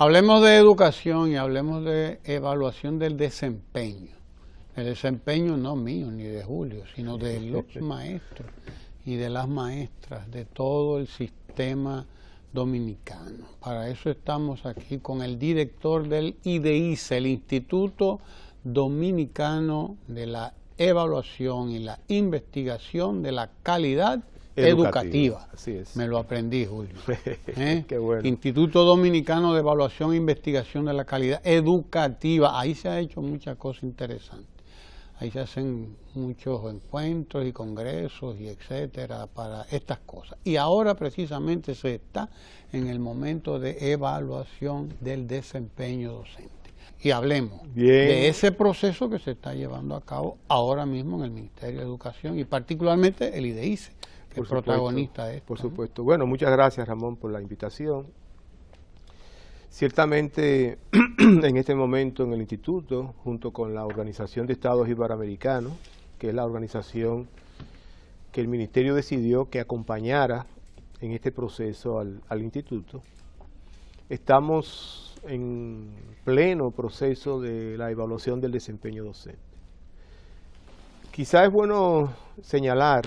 Hablemos de educación y hablemos de evaluación del desempeño. El desempeño no mío ni de Julio, sino de los maestros y de las maestras, de todo el sistema dominicano. Para eso estamos aquí con el director del IDICE, el Instituto Dominicano de la Evaluación y la Investigación de la Calidad Educativa. Así es. Me lo aprendí, Julio. Qué bueno. Instituto Dominicano de Evaluación e Investigación de la Calidad Educativa. Ahí se ha hecho muchas cosas interesantes. Ahí se hacen muchos encuentros y congresos y etcétera para estas cosas. Y ahora precisamente se está en el momento de evaluación del desempeño docente. Y hablemos de ese proceso que se está llevando a cabo ahora mismo en el Ministerio de Educación y particularmente el IDICE, que es protagonista de esto. Por supuesto. Bueno, muchas gracias, Ramón, por la invitación. Ciertamente, en este momento en el Instituto, junto con la Organización de Estados Iberoamericanos, que es la organización que el Ministerio decidió que acompañara en este proceso al Instituto, estamos en pleno proceso de la evaluación del desempeño docente. Quizás es bueno señalar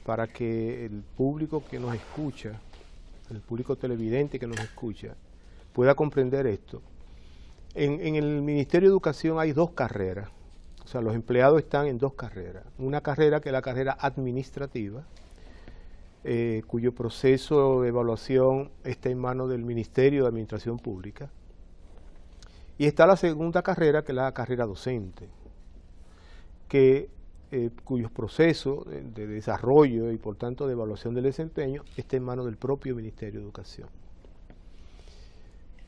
para que el público que nos escucha, el público televidente que nos escucha, pueda comprender esto. En el Ministerio de Educación hay dos carreras, o sea, los empleados están en dos carreras. Una carrera que es la carrera administrativa, cuyo proceso de evaluación está en manos del Ministerio de Administración Pública. Y está la segunda carrera, que es la carrera docente, cuyos procesos de desarrollo y por tanto de evaluación del desempeño está en manos del propio Ministerio de Educación.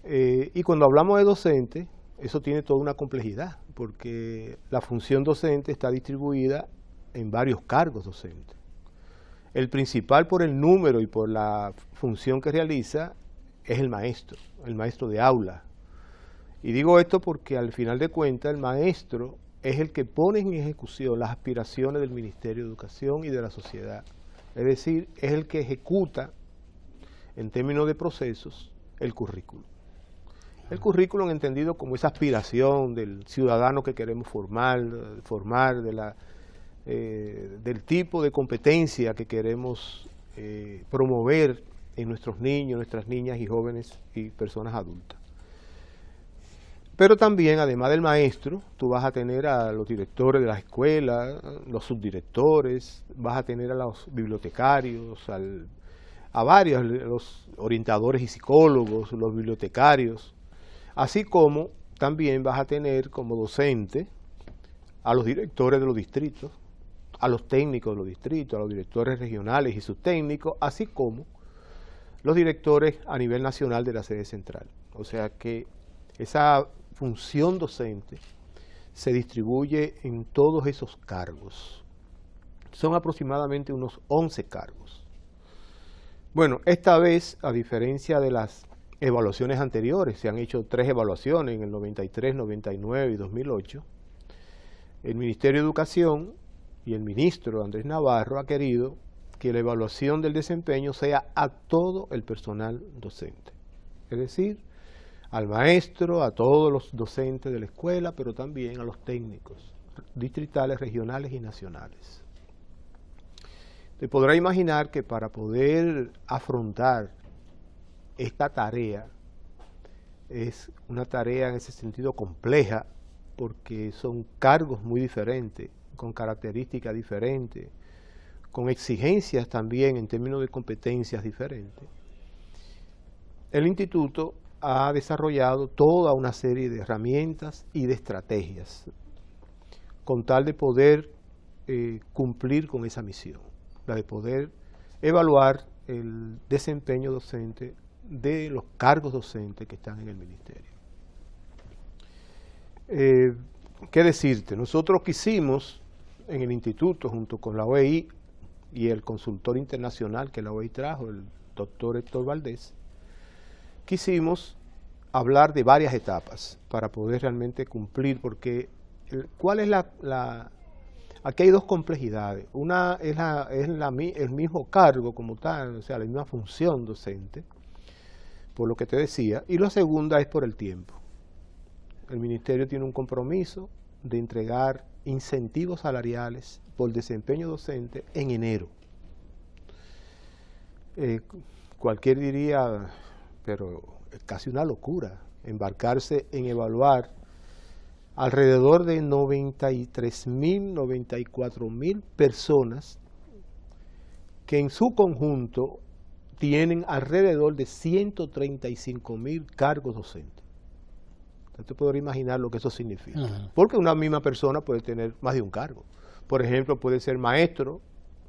Y cuando hablamos de docente, eso tiene toda una complejidad, porque la función docente está distribuida en varios cargos docentes. El principal por el número y por la función que realiza es el maestro de aula. Y digo esto porque al final de cuentas el maestro es el que pone en ejecución las aspiraciones del Ministerio de Educación y de la sociedad. Es decir, es el que ejecuta, en términos de procesos, el currículum. El currículum entendido como esa aspiración del ciudadano que queremos formar del tipo de competencia que queremos promover en nuestros niños, nuestras niñas y jóvenes y personas adultas. Pero también, además del maestro, tú vas a tener a los directores de las escuelas, los subdirectores, vas a tener a los bibliotecarios, a varios, los orientadores y psicólogos, los bibliotecarios, así como también vas a tener como docente a los directores de los distritos, a los técnicos de los distritos, a los directores regionales y sus técnicos, así como los directores a nivel nacional de la sede central. O sea que esa función docente se distribuye en todos esos cargos. Son aproximadamente unos 11 cargos. Bueno, esta vez, a diferencia de las evaluaciones anteriores, se han hecho 3 evaluaciones en el 93, 99 y 2008, el Ministerio de Educación y el ministro Andrés Navarro ha querido que la evaluación del desempeño sea a todo el personal docente. Es decir, al maestro, a todos los docentes de la escuela, pero también a los técnicos distritales, regionales y nacionales. Te podrá imaginar que para poder afrontar esta tarea, es una tarea en ese sentido compleja, porque son cargos muy diferentes, con características diferentes, con exigencias también en términos de competencias diferentes. El instituto ha desarrollado toda una serie de herramientas y de estrategias con tal de poder cumplir con esa misión, la de poder evaluar el desempeño docente de los cargos docentes que están en el ministerio. ¿Qué decirte? Nosotros quisimos en el instituto, junto con la OEI y el consultor internacional que la OEI trajo, el doctor Héctor Valdés, quisimos hablar de varias etapas para poder realmente cumplir, porque ¿cuál es aquí hay dos complejidades? Una es el mismo cargo como tal, o sea, la misma función docente, por lo que te decía, y la segunda es por el tiempo. El ministerio tiene un compromiso de entregar incentivos salariales por desempeño docente en enero. Cualquier diría, pero es casi una locura embarcarse en evaluar alrededor de 93.000, 94.000 personas que en su conjunto tienen alrededor de 135.000 cargos docentes. Usted podrá imaginar lo que eso significa. Porque una misma persona puede tener más de un cargo. Por ejemplo, puede ser maestro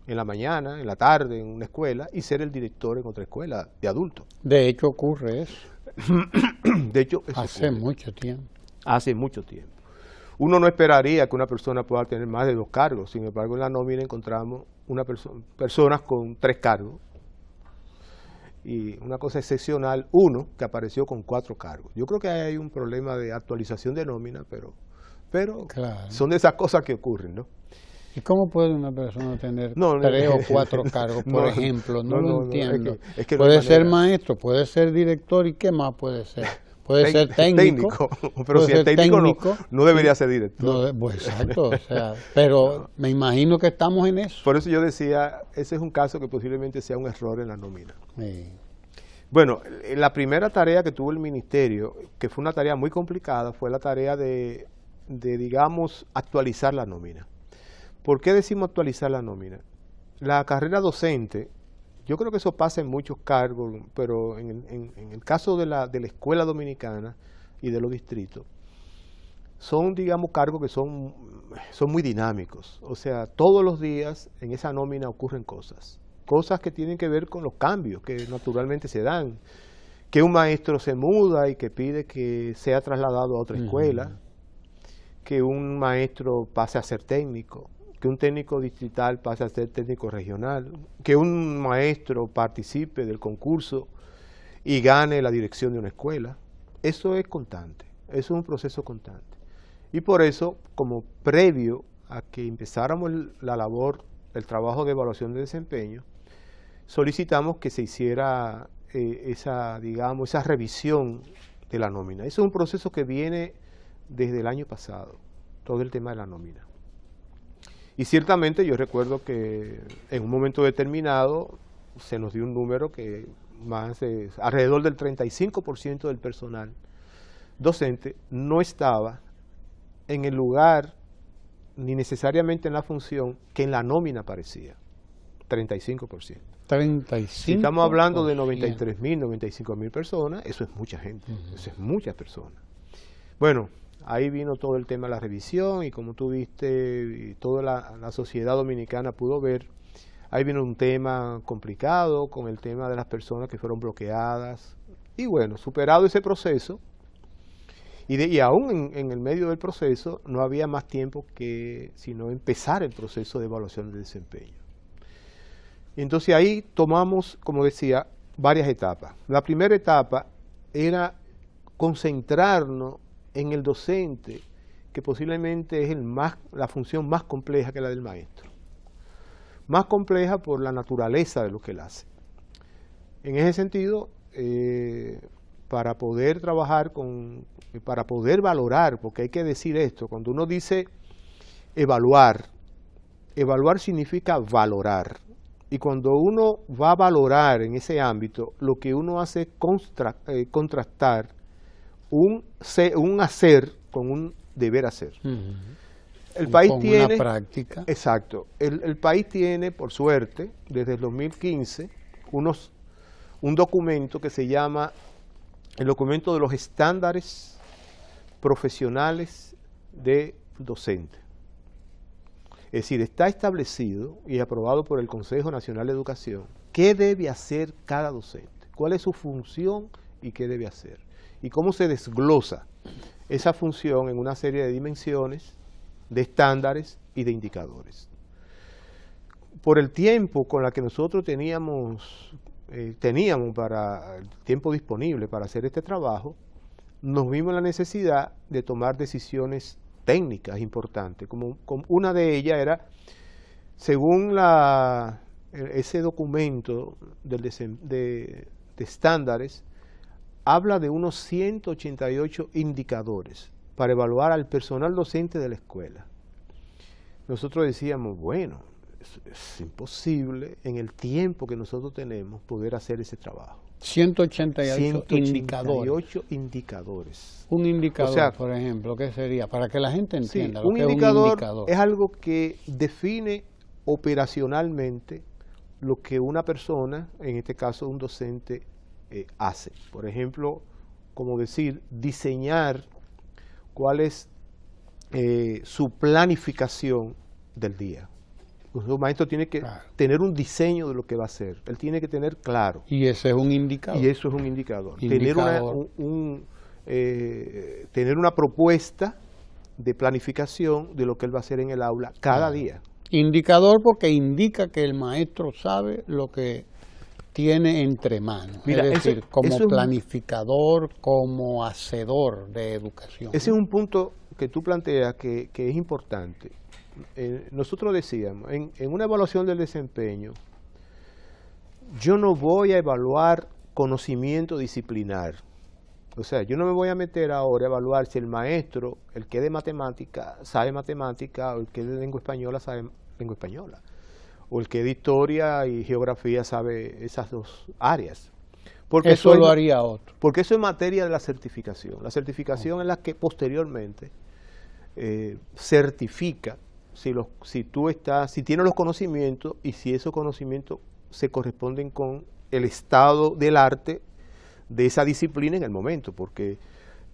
en la mañana, en la tarde, en una escuela, y ser el director en otra escuela de adultos. De hecho, ocurre eso. De hecho, eso hace ocurre. mucho tiempo. Hace mucho tiempo. Uno no esperaría que una persona pueda tener más de 2 cargos. Sin embargo, en la nómina encontramos personas con 3 cargos. Y una cosa excepcional, uno que apareció con 4 cargos. Yo creo que hay un problema de actualización de nómina, pero claro, son de esas cosas que ocurren, ¿no? ¿Y cómo puede una persona tener 3 o 4 cargos, por ejemplo? No lo entiendo. Es que puede no ser maestro, puede ser director, ¿y qué más puede ser? Puede ser técnico. Pero si es técnico, no debería ser director. Pues exacto, o sea, pero me imagino que estamos en eso. Por eso yo decía, ese es un caso que posiblemente sea un error en la nómina. Sí. Bueno, la primera tarea que tuvo el ministerio, que fue una tarea muy complicada, fue la tarea de digamos, actualizar la nómina. ¿Por qué decimos actualizar la nómina? La carrera docente, yo creo que eso pasa en muchos cargos, pero en el caso de la escuela dominicana y de los distritos, son, digamos, cargos que son muy dinámicos. O sea, todos los días en esa nómina ocurren cosas que tienen que ver con los cambios que naturalmente se dan. Que un maestro se muda y que pide que sea trasladado a otra escuela, que un maestro pase a ser técnico, que un técnico distrital pase a ser técnico regional, que un maestro participe del concurso y gane la dirección de una escuela. Eso es constante, eso es un proceso constante. Y por eso, como previo a que empezáramos la labor, el trabajo de evaluación de desempeño, solicitamos que se hiciera esa revisión de la nómina. Eso es un proceso que viene desde el año pasado, todo el tema de la nómina. Y ciertamente yo recuerdo que en un momento determinado se nos dio un número que alrededor del 35% del personal docente no estaba en el lugar ni necesariamente en la función que en la nómina aparecía. 35%. 35%. Si estamos hablando de 93.000, 95.000 personas, eso es mucha gente, eso es muchas personas. Bueno, ahí vino todo el tema de la revisión y como tú viste, y toda la sociedad dominicana pudo ver, ahí vino un tema complicado con el tema de las personas que fueron bloqueadas. Y bueno, superado ese proceso, y aún en el medio del proceso no había más tiempo que sino empezar el proceso de evaluación de desempeño. Y entonces ahí tomamos, como decía, varias etapas. La primera etapa era concentrarnos en el docente, que posiblemente es la función más compleja que la del maestro. Más compleja por la naturaleza de lo que él hace. En ese sentido, para poder trabajar para poder valorar, porque hay que decir esto, cuando uno dice evaluar significa valorar. Y cuando uno va a valorar en ese ámbito, lo que uno hace es contrastar un hacer con un deber hacer. El país tiene una práctica. Exacto. El país tiene, por suerte, desde el 2015, un documento que se llama el documento de los estándares profesionales de docente. Es decir, está establecido y aprobado por el Consejo Nacional de Educación qué debe hacer cada docente, cuál es su función y qué debe hacer, y cómo se desglosa esa función en una serie de dimensiones, de estándares y de indicadores. Por el tiempo con la que nosotros teníamos para el tiempo disponible para hacer este trabajo, nos vimos la necesidad de tomar decisiones técnicas importantes, como una de ellas era, según ese documento de estándares, habla de unos 188 indicadores para evaluar al personal docente de la escuela. Nosotros decíamos, bueno, es imposible en el tiempo que nosotros tenemos poder hacer ese trabajo. 188 indicadores. Un indicador, O sea, por ejemplo, ¿qué sería? Para que la gente entienda Sí, lo que es un indicador. es algo que define operacionalmente lo que una persona, en este caso un docente, hace. Por ejemplo, como decir, diseñar cuál es su planificación del día. Un maestro tiene que tener un diseño de lo que va a hacer. Él tiene que tener claro. Y ese es un indicador. Y eso es un indicador. Tener una propuesta de planificación de lo que él va a hacer en el aula cada día. Indicador porque indica que el maestro sabe lo que tiene entre manos. Mira, es decir, como eso planificador, como hacedor de educación. Ese es un punto que tú planteas que es importante. Nosotros decíamos, en una evaluación del desempeño, yo no voy a evaluar conocimiento disciplinar. O sea, yo no me voy a meter ahora a evaluar si el maestro, el que es de matemática, sabe matemática, o el que es de lengua española, sabe lengua española, o el que es de historia y geografía sabe esas dos áreas. Porque eso lo haría otro. Porque eso es materia de la certificación. La certificación es la que posteriormente certifica si tienes los conocimientos y si esos conocimientos se corresponden con el estado del arte de esa disciplina en el momento, porque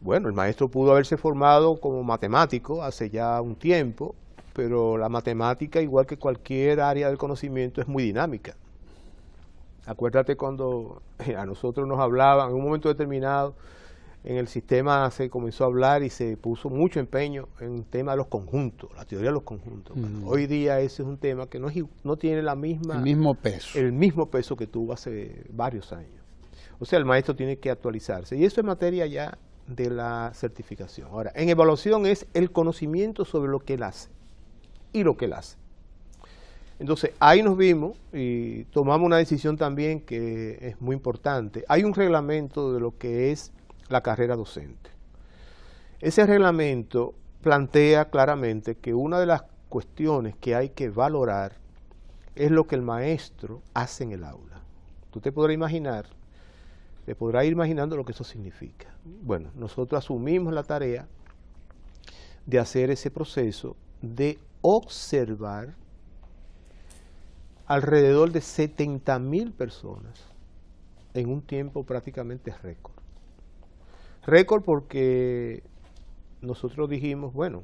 bueno, el maestro pudo haberse formado como matemático hace ya un tiempo, pero la matemática, igual que cualquier área del conocimiento, es muy dinámica. Acuérdate cuando a nosotros nos hablaban en un momento determinado, en el sistema se comenzó a hablar y se puso mucho empeño en el tema de los conjuntos, la teoría de los conjuntos. Bueno, hoy día ese es un tema que no tiene el mismo peso que tuvo hace varios años. O sea, el maestro tiene que actualizarse. Y eso es materia ya de la certificación. Ahora, en evaluación es el conocimiento sobre lo que él hace y lo que él hace. Entonces, ahí nos vimos y tomamos una decisión también que es muy importante. Hay un reglamento de lo que es la carrera docente. Ese reglamento plantea claramente que una de las cuestiones que hay que valorar es lo que el maestro hace en el aula. Tú te podrás ir imaginando lo que eso significa. Bueno, nosotros asumimos la tarea de hacer ese proceso de observar alrededor de 70.000 personas en un tiempo prácticamente récord. Récord porque nosotros dijimos, bueno,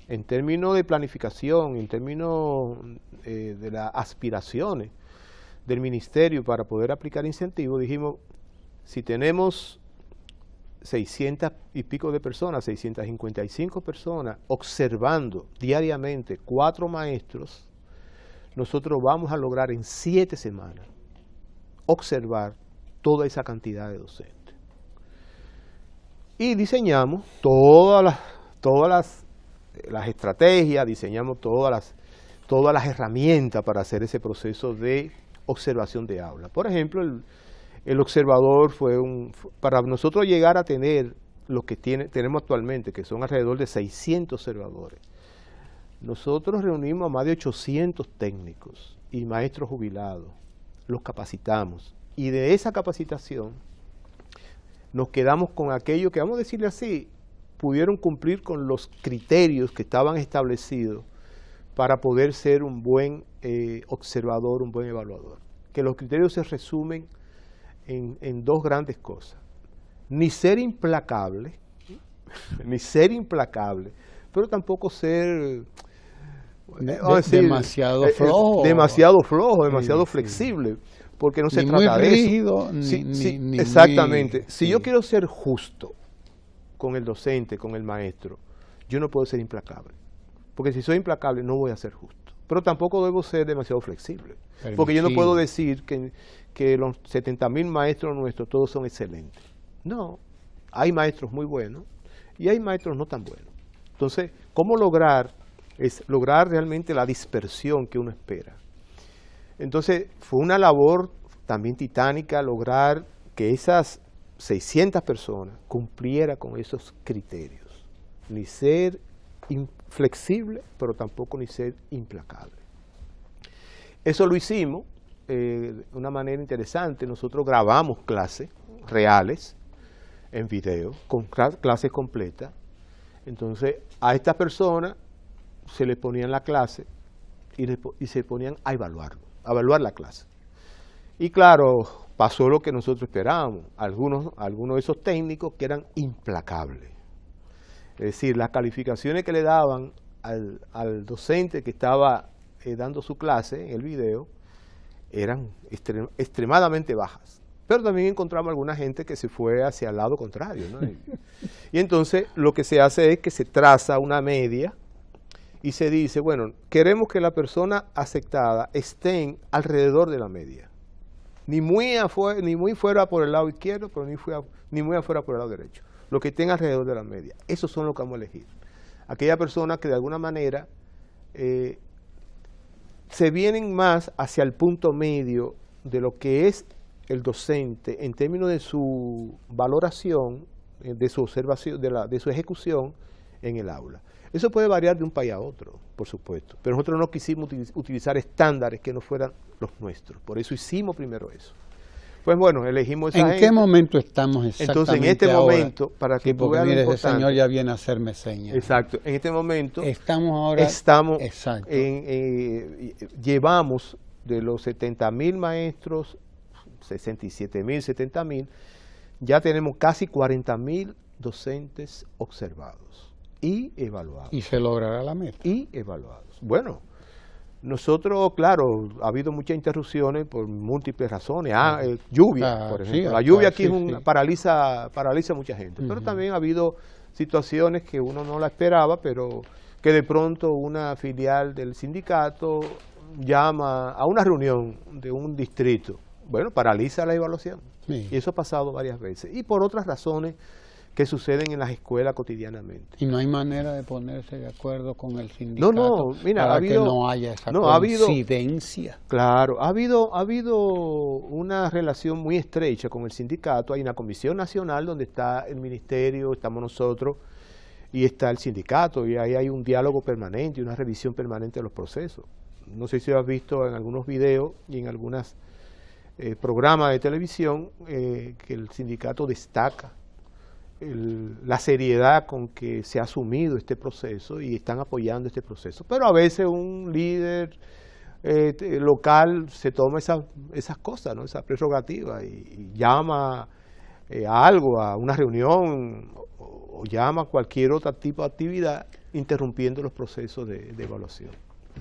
en términos de planificación, en términos de las aspiraciones del ministerio para poder aplicar incentivos, dijimos, si tenemos 600 y pico de personas, 655 personas observando diariamente 4 maestros, nosotros vamos a lograr en 7 semanas observar toda esa cantidad de docentes. Y diseñamos todas las estrategias, diseñamos todas las herramientas para hacer ese proceso de observación de aula. Por ejemplo, el observador para nosotros llegar a tener lo que tenemos actualmente, que son alrededor de 600 observadores, nosotros reunimos a más de 800 técnicos y maestros jubilados, los capacitamos, y de esa capacitación nos quedamos con aquello que, vamos a decirle así, pudieron cumplir con los criterios que estaban establecidos para poder ser un buen observador, un buen evaluador. Que los criterios se resumen en 2 grandes cosas. Ni ser implacable, pero tampoco ser demasiado flojo. Demasiado flexible. Porque no se trata de rígido, eso. Exactamente. Si yo quiero ser justo con el docente, con el maestro, yo no puedo ser implacable. Porque si soy implacable, no voy a ser justo. Pero tampoco debo ser demasiado flexible. Porque yo no puedo decir que los 70.000 maestros nuestros todos son excelentes. No, hay maestros muy buenos y hay maestros no tan buenos. Entonces, ¿cómo lograr? Es lograr realmente la dispersión que uno espera. Entonces, fue una labor también titánica lograr que esas 600 personas cumpliera con esos criterios. Ni ser inflexible, pero tampoco ni ser implacable. Eso lo hicimos de una manera interesante. Nosotros grabamos clases reales en video, con clases completas. Entonces, a estas personas se les ponían la clase y se ponían a evaluar la clase. Y claro, pasó lo que nosotros esperábamos. Algunos de esos técnicos que eran implacables. Es decir, las calificaciones que le daban al docente que estaba dando su clase en el video eran extremadamente bajas. Pero también encontramos alguna gente que se fue hacia el lado contrario, ¿no? Y entonces lo que se hace es que se traza una media y se dice, bueno, queremos que la persona aceptada esté alrededor de la media. Ni muy fuera por el lado izquierdo, pero ni muy afuera por el lado derecho. Lo que estén alrededor de la media. Esos son los que vamos a elegir. Aquella persona que de alguna manera se vienen más hacia el punto medio de lo que es el docente en términos de su valoración, de su observación, de su ejecución en el aula. Eso puede variar de un país a otro, por supuesto, pero nosotros no quisimos utilizar estándares que no fueran los nuestros, por eso hicimos primero eso. Pues bueno, elegimos esa gente. ¿En qué momento estamos exactamente? Entonces, en este ahora? Momento, para que tú veas mire, lo ese señor ya viene a hacerme señas. Exacto, en este momento estamos exacto. Llevamos de los 70.000 maestros, 67.000, 70.000, ya tenemos casi 40.000 docentes observados y evaluados. ¿Y se logrará la meta? Y evaluados. Bueno, nosotros, claro, ha habido muchas interrupciones por múltiples razones. Lluvia, por ejemplo. Sí, la lluvia aquí paraliza a mucha gente. Pero también ha habido situaciones que uno no la esperaba, pero que de pronto una filial del sindicato llama a una reunión de un distrito. Bueno, paraliza la evaluación. Sí. Y eso ha pasado varias veces. Y por otras razones que suceden en las escuelas cotidianamente. Y no hay manera de ponerse de acuerdo con el sindicato mira, para que no haya esa coincidencia. Claro, ha habido una relación muy estrecha con el sindicato. Hay una comisión nacional donde está el ministerio, estamos nosotros, y está el sindicato, y ahí hay un diálogo permanente y una revisión permanente de los procesos. No sé si has visto en algunos videos y en algunos programas de televisión que el sindicato destaca la seriedad con que se ha asumido este proceso y están apoyando este proceso. Pero a veces un líder local se toma esas cosas, ¿no? Esa prerrogativa y llama a algo, a una reunión o llama a cualquier otro tipo de actividad interrumpiendo los procesos de evaluación.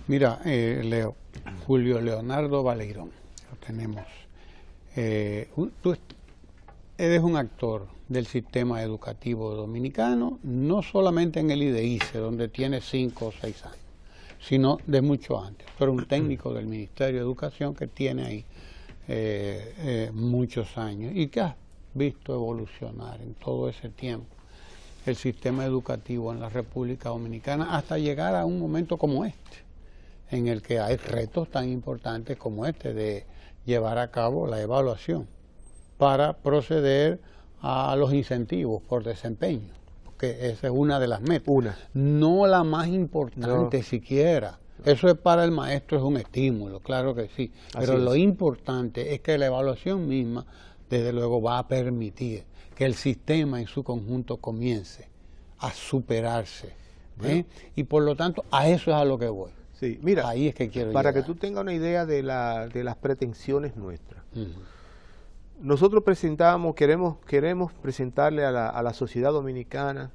Mira, Leo, Julio Leonardo Baleirón, lo tenemos. Tú eres un actor del sistema educativo dominicano, no solamente en el IDEICE, donde tiene 5 o 6 años, sino de mucho antes. Pero un técnico del Ministerio de Educación que tiene ahí muchos años y que has visto evolucionar en todo ese tiempo el sistema educativo en la República Dominicana hasta llegar a un momento como este, en el que hay retos tan importantes como este de llevar a cabo la evaluación para proceder a los incentivos por desempeño, porque esa es una de las metas. No la más importante siquiera. Eso es para el maestro, es un estímulo, claro que sí. Pero lo importante es que la evaluación misma, desde luego, va a permitir que el sistema en su conjunto comience a superarse. Y por lo tanto, a eso es a lo que voy. Sí, mira, ahí es que quiero para llegar. Que tú tengas una idea de las pretensiones nuestras. Nosotros queremos presentarle a la sociedad dominicana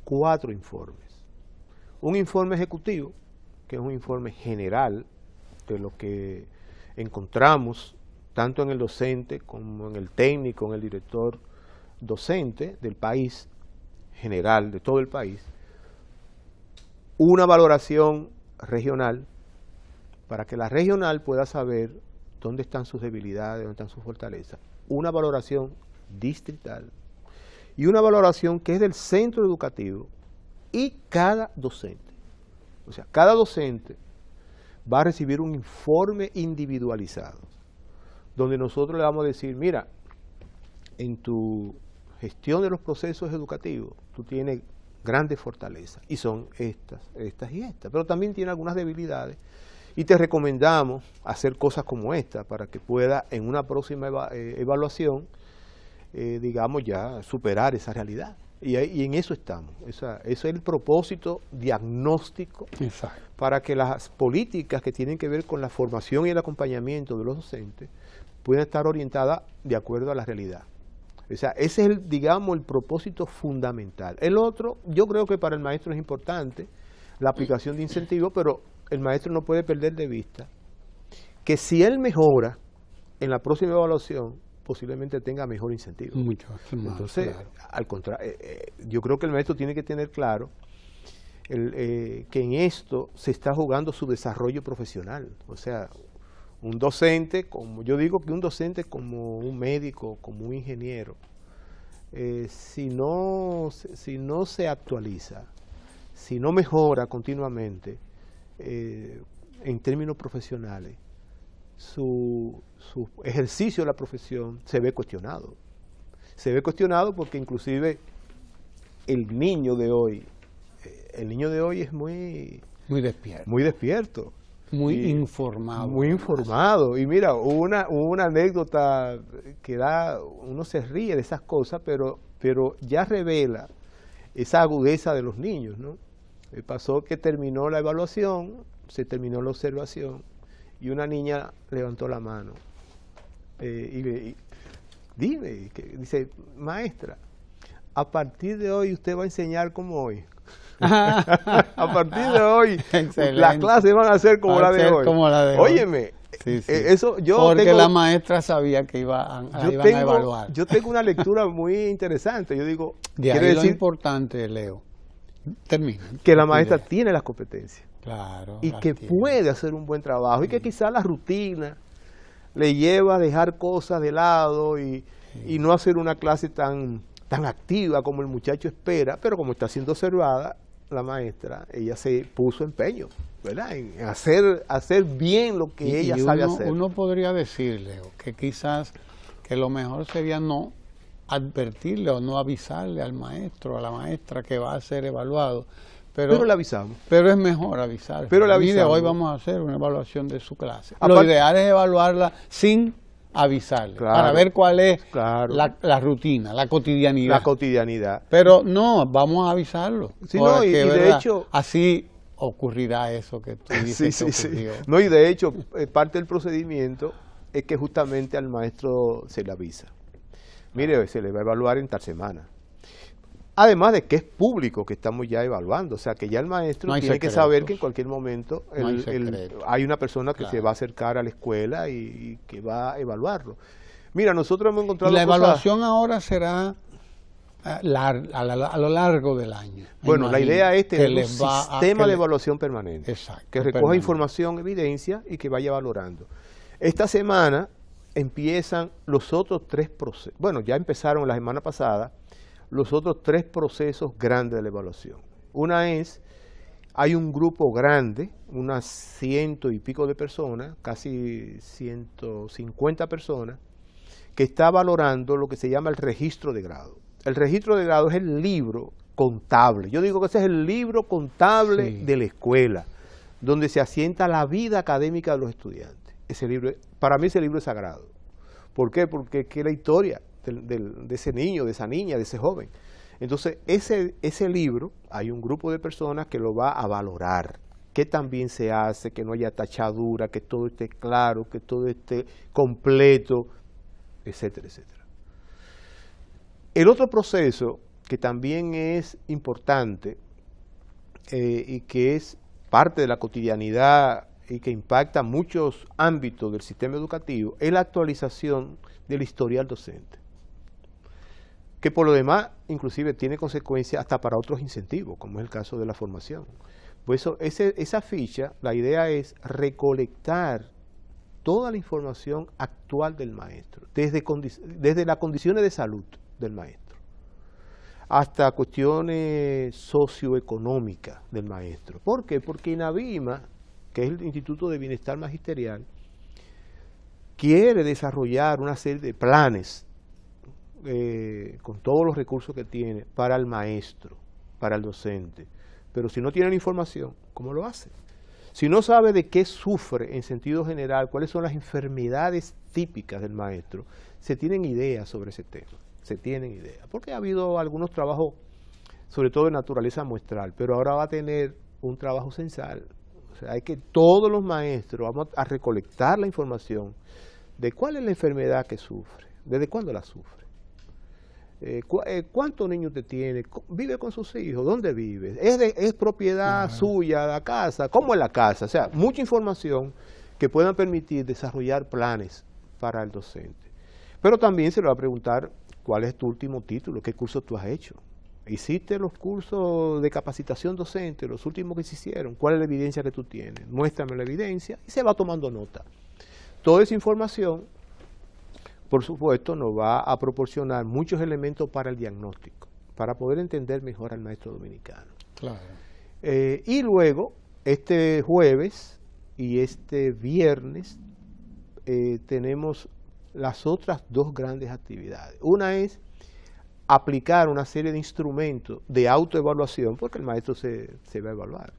4 informes. Un informe ejecutivo, que es un informe general de lo que encontramos tanto en el docente como en el técnico, en el director docente del país, general de todo el país. Una valoración regional, para que la regional pueda saber dónde están sus debilidades, dónde están sus fortalezas. Una valoración distrital y una valoración que es del centro educativo y cada docente. O sea, cada docente va a recibir un informe individualizado, donde nosotros le vamos a decir, mira, en tu gestión de los procesos educativos, tú tienes grandes fortalezas, y son estas y estas, pero también tiene algunas debilidades, y te recomendamos hacer cosas como esta, para que pueda en una próxima evaluación, digamos ya, superar esa realidad. Y en eso estamos, eso es el propósito diagnóstico. Exacto. Para que las políticas que tienen que ver con la formación y el acompañamiento de los docentes puedan estar orientadas de acuerdo a la realidad. O sea, ese es, digamos, el propósito fundamental. El otro, yo creo que para el maestro es importante la aplicación de incentivos, pero el maestro no puede perder de vista que si él mejora en la próxima evaluación, posiblemente tenga mejor incentivo. Mucho más. Entonces, Claro. al contrario, yo creo que el maestro tiene que tener claro que en esto se está jugando su desarrollo profesional. O sea, un docente, como yo digo que un docente como un médico, como un ingeniero, si no se actualiza, si no mejora continuamente en términos profesionales, su ejercicio de la profesión se ve cuestionado. Se ve cuestionado porque inclusive el niño de hoy es muy despierto. muy despierto. Muy informado. Muy informado. Y mira, hubo una anécdota que uno se ríe de esas cosas, pero ya revela esa agudeza de los niños, ¿no? Pasó que terminó la evaluación, se terminó la observación, y una niña levantó la mano dice, maestra, a partir de hoy usted va a enseñar como hoy. A partir de hoy las clases van a ser como la de hoy. Óyeme, sí. Eso porque la maestra sabía que iban a evaluar. Yo tengo una lectura muy interesante. Yo digo, de ahí quiere lo decir importante, Leo, termina. Que la maestra tiene las competencias. Claro. Y que puede hacer un buen trabajo. Y que quizás la rutina le lleva a dejar cosas de lado y no hacer una clase tan activa como el muchacho espera, pero como está siendo observada, la maestra, ella se puso empeño, ¿verdad?, en hacer bien lo que ella sabe hacer. Uno podría decirle que quizás que lo mejor sería no advertirle o no avisarle al maestro, a la maestra que va a ser evaluado. Pero le avisamos. Pero es mejor avisar. Pero le avisamos. Mire, hoy vamos a hacer una evaluación de su clase. Lo ideal es evaluarla sin avisarle, claro, para ver cuál es la rutina, la cotidianidad. La cotidianidad. Pero no, vamos a avisarlo. Sí, no, y de hecho... Así ocurrirá eso que tú dices que ocurrió. No, y de hecho, parte del procedimiento es que justamente al maestro se le avisa. Mire, se le va a evaluar en tal semana. Además de que es público que estamos ya evaluando, o sea que ya el maestro tiene que saber que en cualquier momento hay una persona que se va a acercar a la escuela y que va a evaluarlo. Mira, nosotros hemos encontrado... Y la evaluación ahora será a lo largo del año. Bueno, la idea es tener un sistema de evaluación permanente, exacto, que recoja información, evidencia y que vaya valorando. Esta semana empiezan los otros 3 procesos. Bueno, ya empezaron la semana pasada los otros 3 procesos grandes de la evaluación. Una es, hay un grupo grande, unas 100 y pico de personas, casi 150 personas, que está valorando lo que se llama el registro de grado. El registro de grado es el libro contable. Yo digo que ese es el libro contable de la escuela, donde se asienta la vida académica de los estudiantes. Ese libro, para mí ese libro es sagrado. ¿Por qué? Porque es la historia de ese niño, de esa niña, de ese joven. Entonces, ese libro, hay un grupo de personas que lo va a valorar, que también se hace, que no haya tachadura, que todo esté claro, que todo esté completo, etcétera, etcétera. El otro proceso que también es importante y que es parte de la cotidianidad y que impacta muchos ámbitos del sistema educativo es la actualización del historial docente, que por lo demás inclusive tiene consecuencias hasta para otros incentivos, como es el caso de la formación. Por eso esa ficha, la idea es recolectar toda la información actual del maestro, desde las condiciones de salud del maestro, hasta cuestiones socioeconómicas del maestro. ¿Por qué? Porque INAVIMA, que es el Instituto de Bienestar Magisterial, quiere desarrollar una serie de planes con todos los recursos que tiene para el maestro, para el docente. Pero si no tiene la información, ¿cómo lo hace? Si no sabe de qué sufre en sentido general, cuáles son las enfermedades típicas del maestro, se tienen ideas sobre ese tema, se tienen ideas. Porque ha habido algunos trabajos, sobre todo de naturaleza muestral, pero ahora va a tener un trabajo censal. O sea, hay que todos los maestros vamos a recolectar la información de cuál es la enfermedad que sufre, desde cuándo la sufre. ¿Cuántos niños usted tiene? ¿Vive con sus hijos? ¿Dónde vive? ¿Es propiedad suya la casa? ¿Cómo es la casa? O sea, mucha información que pueda permitir desarrollar planes para el docente. Pero también se le va a preguntar cuál es tu último título, qué curso tú has hecho. ¿Hiciste los cursos de capacitación docente, los últimos que se hicieron? ¿Cuál es la evidencia que tú tienes? Muéstrame la evidencia y se va tomando nota. Toda esa información, por supuesto, nos va a proporcionar muchos elementos para el diagnóstico, para poder entender mejor al maestro dominicano. Claro. Y luego, este jueves y este viernes, tenemos las otras dos grandes actividades. Una es aplicar una serie de instrumentos de autoevaluación, porque el maestro se va a evaluar,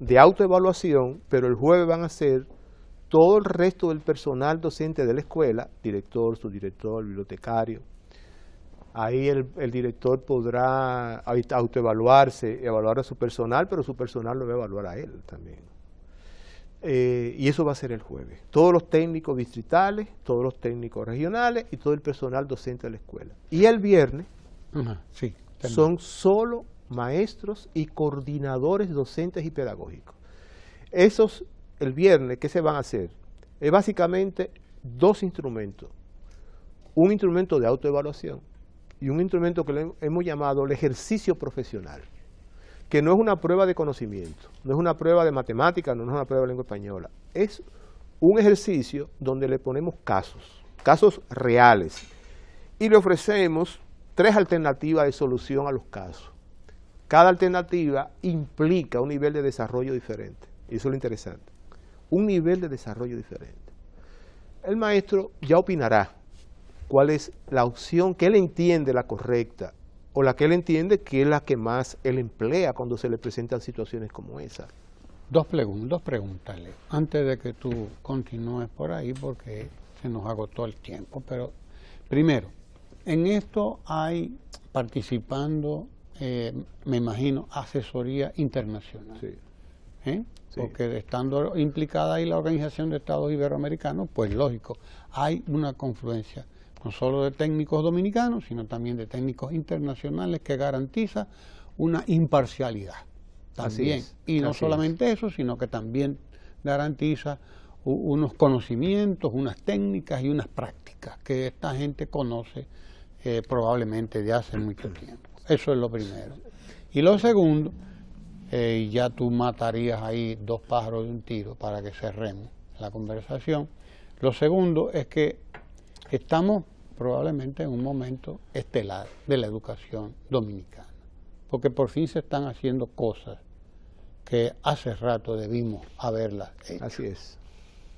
de autoevaluación, pero el jueves van a ser todo el resto del personal docente de la escuela, director, subdirector, bibliotecario. Ahí el director podrá autoevaluarse, evaluar a su personal, pero su personal lo va a evaluar a él también. Y eso va a ser el jueves. Todos los técnicos distritales, todos los técnicos regionales y todo el personal docente de la escuela. Y el viernes son solo maestros y coordinadores docentes y pedagógicos. Esos, el viernes, ¿qué se van a hacer? Es básicamente dos instrumentos. Un instrumento de autoevaluación y un instrumento que le hemos llamado el ejercicio profesional, que no es una prueba de conocimiento, no es una prueba de matemática, no es una prueba de lengua española, es un ejercicio donde le ponemos casos reales, y le ofrecemos 3 alternativas de solución a los casos. Cada alternativa implica un nivel de desarrollo diferente, y eso es lo interesante, un nivel de desarrollo diferente. El maestro ya opinará cuál es la opción que él entiende la correcta, o la que él entiende que es la que más él emplea cuando se le presentan situaciones como esa. Dos preguntas, Leo, antes de que tú continúes por ahí, porque se nos agotó el tiempo. Pero primero, en esto hay participando, me imagino, asesoría internacional. Sí. Sí. Porque estando implicada ahí la Organización de Estados Iberoamericanos, pues lógico, hay una confluencia no solo de técnicos dominicanos, sino también de técnicos internacionales que garantiza una imparcialidad también. Y no solamente eso, sino que también garantiza unos conocimientos, unas técnicas y unas prácticas que esta gente conoce probablemente de hace mucho tiempo. Eso es lo primero. Y lo segundo, ya tú matarías ahí 2 pájaros de un tiro para que cerremos la conversación. Lo segundo es que estamos probablemente en un momento estelar de la educación dominicana, porque por fin se están haciendo cosas que hace rato debimos haberlas hecho. Así es.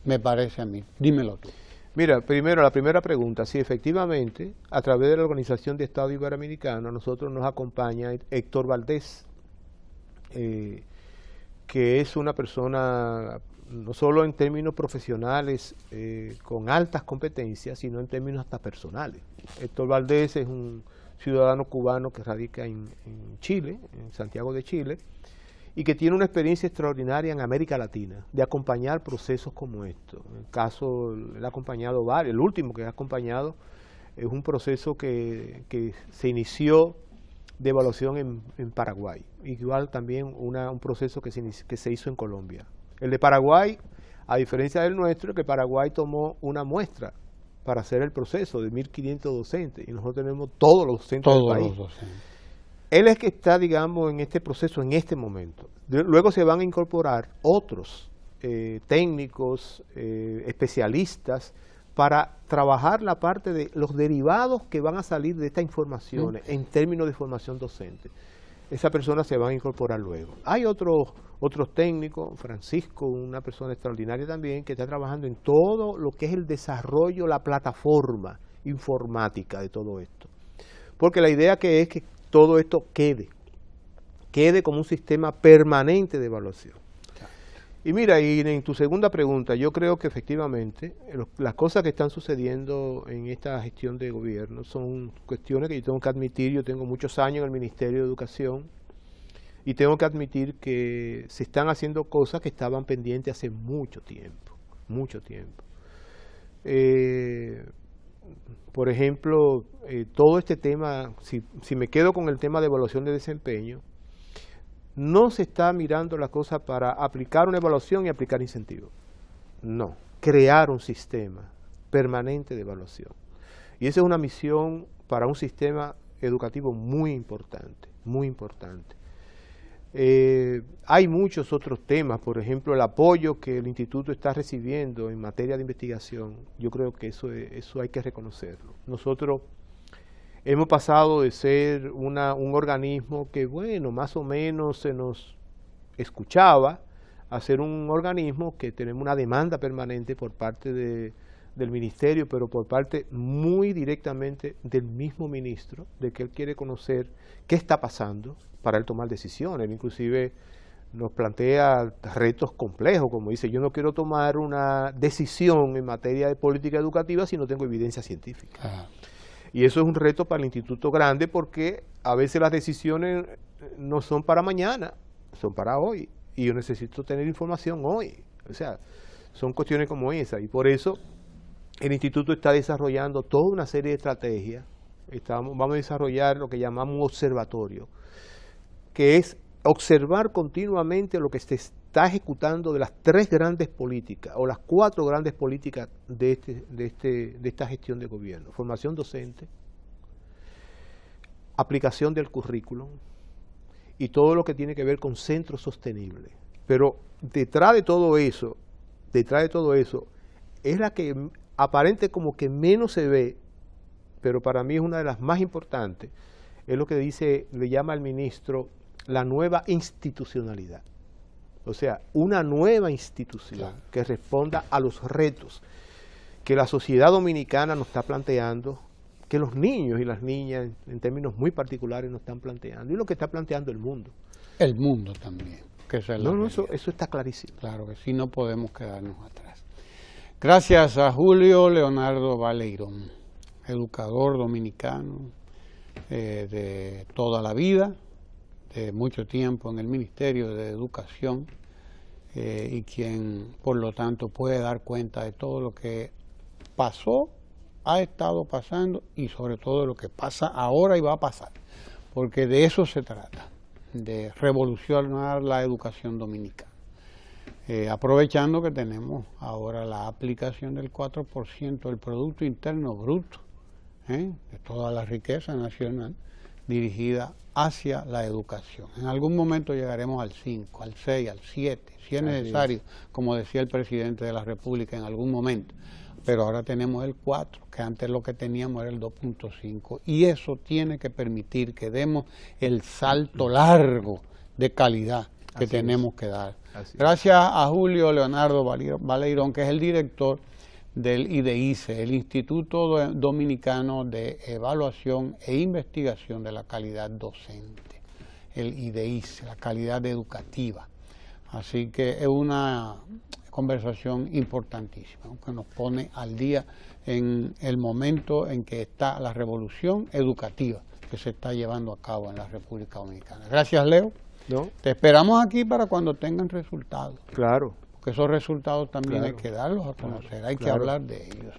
Me parece a mí. Dímelo tú. Mira, primero, la primera pregunta, sí, efectivamente, a través de la Organización de Estado Iberoamericano, a nosotros nos acompaña Héctor Valdés, que es una persona no solo en términos profesionales con altas competencias, sino en términos hasta personales. Héctor Valdés es un ciudadano cubano que radica en Chile, en Santiago de Chile, y que tiene una experiencia extraordinaria en América Latina, de acompañar procesos como estos. En el caso, él ha acompañado varios, el último que ha acompañado es un proceso que se inició de evaluación en Paraguay, igual también un proceso que se hizo en Colombia. El de Paraguay, a diferencia del nuestro, que Paraguay tomó una muestra para hacer el proceso de 1.500 docentes, y nosotros tenemos todos los docentes del país. Él es que está, digamos, en este proceso en este momento. Luego se van a incorporar otros técnicos, especialistas, para trabajar la parte de los derivados que van a salir de estas informaciones en términos de formación docente. Esa persona se va a incorporar luego. Hay otros técnicos, Francisco, una persona extraordinaria también, que está trabajando en todo lo que es el desarrollo, la plataforma informática de todo esto. Porque la idea que es que todo esto quede como un sistema permanente de evaluación. Y mira, y en tu segunda pregunta, yo creo que efectivamente las cosas que están sucediendo en esta gestión de gobierno son cuestiones que yo tengo que admitir. Yo tengo muchos años en el Ministerio de Educación y tengo que admitir que se están haciendo cosas que estaban pendientes hace mucho tiempo, mucho tiempo. Por ejemplo, todo este tema, si me quedo con el tema de evaluación de desempeño, no se está mirando la cosa para aplicar una evaluación y aplicar incentivos. No, crear un sistema permanente de evaluación. Y esa es una misión para un sistema educativo muy importante, muy importante. Hay muchos otros temas, por ejemplo, el apoyo que el instituto está recibiendo en materia de investigación. Yo creo que eso hay que reconocerlo. Nosotros hemos pasado de ser un organismo que, bueno, más o menos se nos escuchaba, a ser un organismo que tenemos una demanda permanente por parte del ministerio, pero por parte muy directamente del mismo ministro, de que él quiere conocer qué está pasando para él tomar decisiones. Inclusive nos plantea retos complejos, como dice, yo no quiero tomar una decisión en materia de política educativa si no tengo evidencia científica. Y eso es un reto para el instituto grande, porque a veces las decisiones no son para mañana, son para hoy. Y yo necesito tener información hoy. O sea, son cuestiones como esa. Y por eso el instituto está desarrollando toda una serie de estrategias. Vamos a desarrollar lo que llamamos un observatorio, que es observar continuamente lo que se está ejecutando de las 3 grandes políticas o las 4 grandes políticas de esta gestión de gobierno: formación docente, aplicación del currículum y todo lo que tiene que ver con centros sostenibles. Pero detrás de todo eso es la que aparente como que menos se ve, pero para mí es una de las más importantes. Es lo que le llama el ministro la nueva institucionalidad. O sea, una nueva institución que responda a los retos que la sociedad dominicana nos está planteando, que los niños y las niñas, en términos muy particulares, nos están planteando, y lo que está planteando el mundo. El mundo también. Que eso está clarísimo. Claro que sí, no podemos quedarnos atrás. Gracias a Julio Leonardo Baleirón, educador dominicano de toda la vida, de mucho tiempo en el Ministerio de Educación, y quien por lo tanto puede dar cuenta de todo lo que pasó, ha estado pasando y sobre todo de lo que pasa ahora y va a pasar, porque de eso se trata, de revolucionar la educación dominicana. Aprovechando que tenemos ahora la aplicación del 4% del Producto Interno Bruto, de toda la riqueza nacional dirigida hacia la educación. En algún momento llegaremos al 5, al 6, al 7, si es necesario, como decía el presidente de la República en algún momento. Pero ahora tenemos el 4, que antes lo que teníamos era el 2.5, y eso tiene que permitir que demos el salto largo de calidad que tenemos que dar. Gracias a Julio Leonardo Baleirón, que es el director del IDEICE, el Instituto Dominicano de Evaluación e Investigación de la Calidad Docente, el IDEICE, la calidad educativa. Así que es una conversación importantísima, que nos pone al día en el momento en que está la revolución educativa que se está llevando a cabo en la República Dominicana. Gracias, Leo. ¿No? Te esperamos aquí para cuando tengan resultados. Claro. Porque esos resultados también hay que darlos a conocer, hay que hablar de ellos.